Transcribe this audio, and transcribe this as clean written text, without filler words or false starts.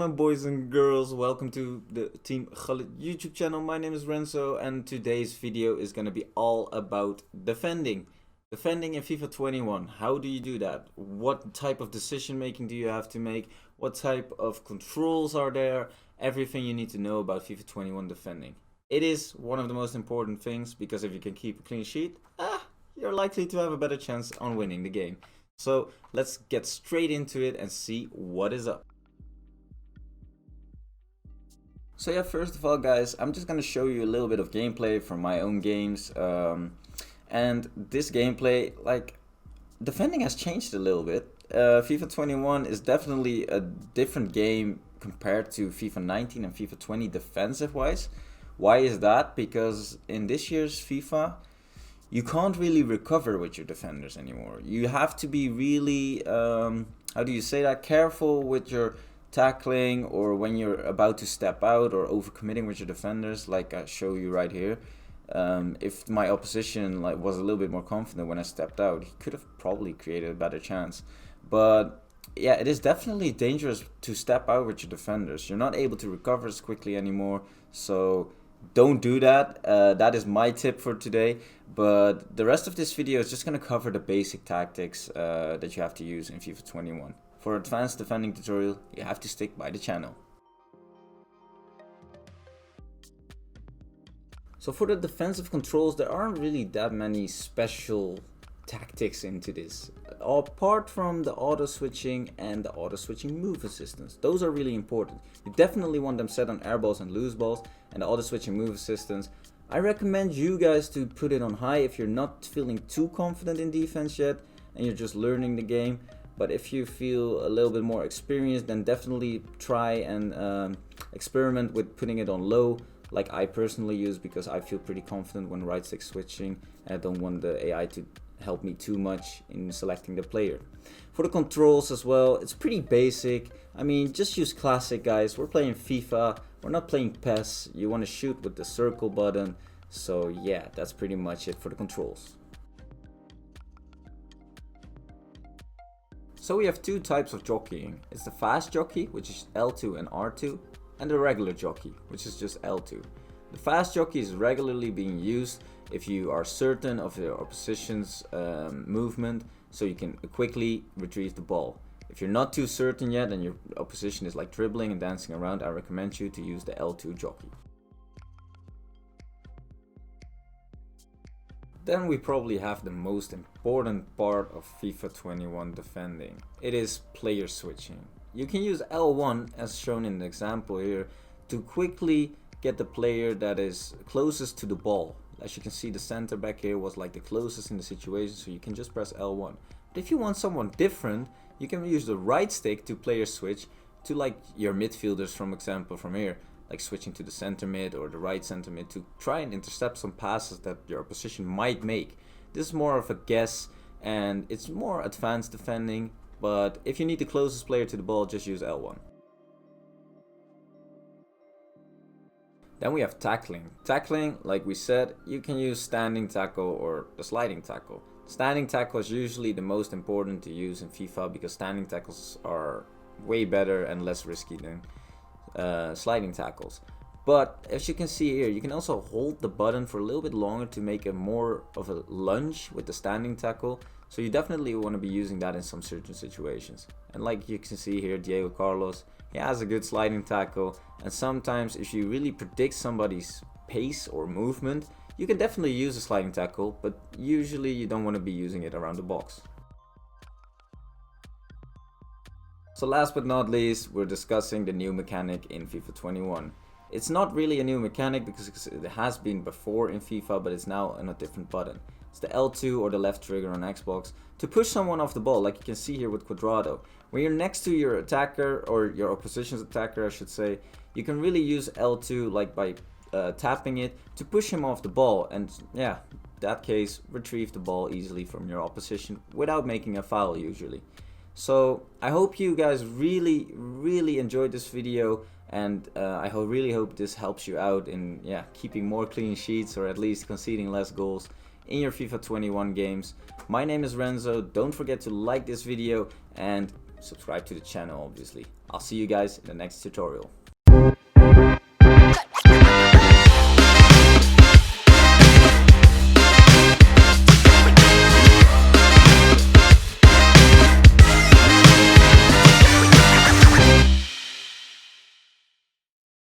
on, boys and girls? Welcome to the Team Gullit YouTube channel. My name is Renzo, and today's video is going to be all about defending. Defending in FIFA 21. How do you do that? What type of decision making do you have to make? What type of controls are there? Everything you need to know about FIFA 21 defending. It is one of the most important things, because if you can keep a clean sheet, you're likely to have a better chance on winning the game. So let's get straight into it and see what is up. So yeah, first of all, guys, I'm just gonna show you a little bit of gameplay from my own games, and this gameplay, like, defending has changed a little bit. FIFA 21 is definitely a different game compared to FIFA 19 and FIFA 20 defensive wise. Why is that? Because in this year's FIFA, you can't really recover with your defenders anymore. You have to be really, how do you say that, careful with your tackling, or when you're about to step out, or overcommitting with your defenders, like I show you right here. If my opposition was a little bit more confident when I stepped out, he could have probably created a better chance. But yeah, it is definitely dangerous to step out with your defenders. You're not able to recover as quickly anymore, so don't do that. That is my tip for today. But the rest of this video is just going to cover the basic tactics that you have to use in FIFA 21. For advanced defending tutorial, you have to stick by the channel. So for the defensive controls, there aren't really that many special tactics into this, apart from the auto switching and the auto switching move assistance. Those are really important. You definitely want them set on air balls and loose balls, and the auto switching move assistance, I recommend you guys to put it on high if you're not feeling too confident in defense yet and you're just learning the game. But if you feel a little bit more experienced, then definitely try and experiment with putting it on low, like I personally use, because I feel pretty confident when right stick switching, and I don't want the AI to help me too much in selecting the player. For the controls as well, it's pretty basic. I mean, just use classic, guys. We're playing FIFA, we're not playing PES. You want to shoot with the circle button. So yeah, that's pretty much it for the controls. So we have two types of jockeying. It's the fast jockey, which is L2 and R2, and the regular jockey, which is just L2. The fast jockey is regularly being used if you are certain of your opposition's movement, so you can quickly retrieve the ball. If you're not too certain yet and your opposition is like dribbling and dancing around, I recommend you to use the L2 jockey. Then we probably have the most important part of FIFA 21 defending. It is player switching. You can use L1, as shown in the example here, to quickly get the player that is closest to the ball. As you can see, the center back here was like the closest in the situation, so you can just press L1. But if you want someone different, you can use the right stick to player switch to, like, your midfielders, from example from here, like switching to the center mid or the right center mid to try and intercept some passes that your opposition might make. This is more of a guess, and it's more advanced defending, but if you need the closest player to the ball, just use L1. Then we have tackling. Tackling, like we said, you can use standing tackle or the sliding tackle. Standing tackle is usually the most important to use in FIFA, because standing tackles are way better and less risky than sliding tackles. But as you can see here, you can also hold the button for a little bit longer to make a more of a lunge with the standing tackle. So you definitely want to be using that in some certain situations. And like you can see here, Diego Carlos, he has a good sliding tackle. And sometimes if you really predict somebody's pace or movement, you can definitely use a sliding tackle, but usually you don't want to be using it around the box. So last but not least, we're discussing the new mechanic in FIFA 21. It's not really a new mechanic because it has been before in FIFA, but it's now on a different button. It's the L2 or the left trigger on Xbox to push someone off the ball, like you can see here with Cuadrado. When you're next to your attacker, or your opposition's attacker I should say, you can really use L2 like by tapping it to push him off the ball, and yeah, that case, retrieve the ball easily from your opposition without making a foul usually. So I hope you guys really enjoyed this video, and I really hope this helps you out in keeping more clean sheets, or at least conceding less goals in your FIFA 21 games. My name is Renzo. Don't forget to like this video and subscribe to the channel obviously. I'll see you guys in the next tutorial.